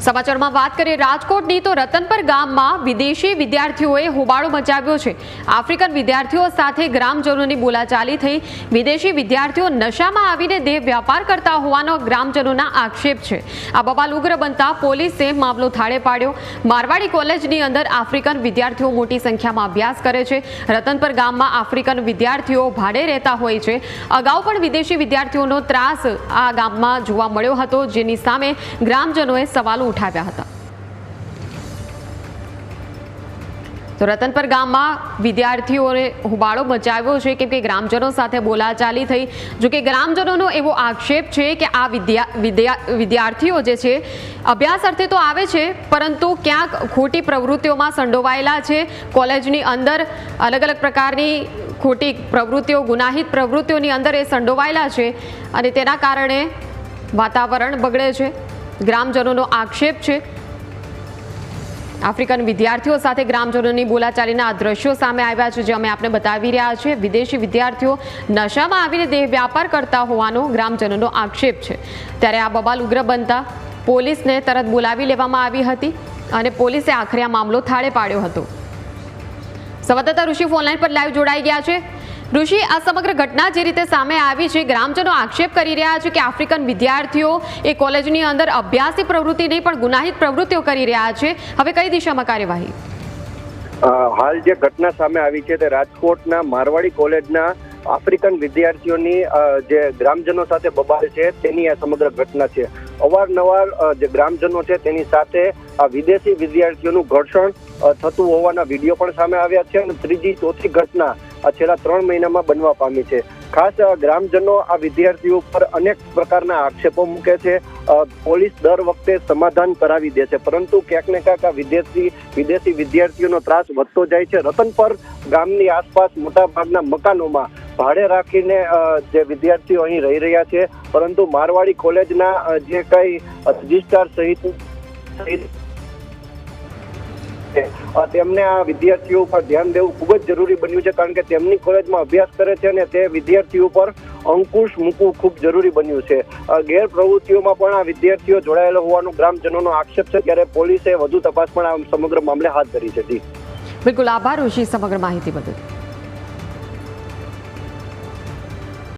સમાચારમાં વાત કરીએ રાજકોટની તો રતનપર ગામમાં વિદેશી વિદ્યાર્થીઓએ હોબાળો મચાવ્યો છે। આફ્રિકન વિદ્યાર્થીઓ સાથે ગ્રામજનોની બોલાચાલી થઈ। વિદેશી વિદ્યાર્થીઓ નશામાં આવીને દેહ વ્યાપાર કરતા હોવાનો ગ્રામજનોના આક્ષેપ છે। આ બબાલ ઉગ્ર બનતા પોલીસે મામલો થાળે પાડ્યો। મારવાડી કોલેજની અંદર આફ્રિકન વિદ્યાર્થીઓ મોટી સંખ્યામાં અભ્યાસ કરે છે। રતનપર ગામમાં આફ્રિકન વિદ્યાર્થીઓ ભાડે રહેતા હોય છે। અગાઉ પણ વિદેશી વિદ્યાર્થીઓનો ત્રાસ આ ગામમાં જોવા મળ્યો હતો, જેની સામે ગ્રામજનોએ સવાલો ઉઠાવ્યા હતા। તો રતનપર ગામમાં વિદ્યાર્થીઓએ હોબાળો મચાવ્યો છે કેમ કે ગ્રામજનો સાથે બોલાચાલી થઈ। જો કે ગ્રામજનોનો એવો આક્ષેપ છે કે આ વિદ્યાર્થીઓ જે છે અભ્યાસ અર્થે તો આવે છે, પરંતુ ક્યાંક ખોટી પ્રવૃત્તિઓમાં સંડોવાયેલા છે। કોલેજની અંદર અલગ અલગ પ્રકારની ખોટી પ્રવૃત્તિઓ, ગુનાહિત પ્રવૃત્તિઓની અંદર એ સંડોવાયેલા છે અને તેના કારણે વાતાવરણ બગડે છે। ગ્રામજનોનો આક્ષેપ છે। આફ્રિકન વિદ્યાર્થીઓ સાથે ગ્રામજનોની બોલાચાલીના આ દ્રશ્યો સામે આવ્યા છે, જે અમે આપને બતાવી રહ્યા છીએ। વિદેશી વિદ્યાર્થીઓ નશામાં આવીને દેહ વ્યાપાર કરતા હોવાનો ગ્રામજનોનો આક્ષેપ છે। ત્યારે આ બબાલ ઉગ્ર બનતા પોલીસને તરત બોલાવી લેવામાં આવી હતી અને પોલીસે આખરે આ મામલો થાળે પાડ્યો હતો। સંવાદદાતા ઋષિ ફોનલાઈન પર લાઈવ જોડાઈ ગયા છે। ઋષિ, આ સમગ્ર ઘટના જે રીતે સામે આવી છે, ગ્રામજનો આક્ષેપ કરી રહ્યા છે કે આફ્રિકન વિદ્યાર્થીઓ એ કોલેજની અંદર અભ્યાસની પ્રવૃત્તિ નહીં પણ ગુનાહિત પ્રવૃત્તિઓ કરી રહ્યા છે। હવે કઈ દિશામાં કાર્યવાહી? હાલ જે ઘટના સામે આવી છે તે રાજકોટના મારવાડી કોલેજના આફ્રિકન વિદ્યાર્થીઓની જે ગ્રામજનો સાથે બબાલ છે તેની આ સમગ્ર ઘટના છે। અવારનવાર જે ગ્રામજનો છે તેની સાથે આ વિદેશી વિદ્યાર્થીઓનું ઘર્ષણ થતું હોવાના વિડીયો પણ સામે આવ્યા છે અને ત્રીજી ચોથી ઘટના આ છેલ્લા 3 મહિનામાં બનવા પામી છે। ખાસ ગ્રામજનો આ વિદ્યાર્થીઓ પર અનેક પ્રકારના આક્ષેપો મૂકે છે। પોલીસ દર વખતે સમાધાન કરાવી દે છે, પરંતુ ક્યાંક ને ક્યાંક આ વિદેશી વિદ્યાર્થીઓનો ત્રાસ વધતો જાય છે। રતનપર ગામની આસપાસ મોટા ભાગના મકાનોમાં ભાડે રાખીને જે વિદ્યાર્થીઓ અહીં રહી રહ્યા છે, પરંતુ મારવાડી કોલેજના જે કઈ રજિસ્ટ્રાર સહિત તેમને આ વિદ્યાર્થીઓ ઉપર ધ્યાન દેવું ખૂબ જ જરૂરી બન્યું છે, કારણ કે તેમની કોલેજમાં અભ્યાસ કરે છે અને તે વિદ્યાર્થીઓ પર અંકુશ મૂકવું ખૂબ જરૂરી બન્યું છે। ગેરપ્રવૃત્તિઓમાં પણ આ વિદ્યાર્થીઓ જોડાયેલા હોવાનો ગ્રામજનોનો આક્ષેપ છે, ત્યારે પોલીસે વધુ તપાસ પણ આ સમગ્ર મામલે હાથ ધરી છે। જી બિલકુલ, આભાર ઋષિ સમગ્ર માહિતી બદલ।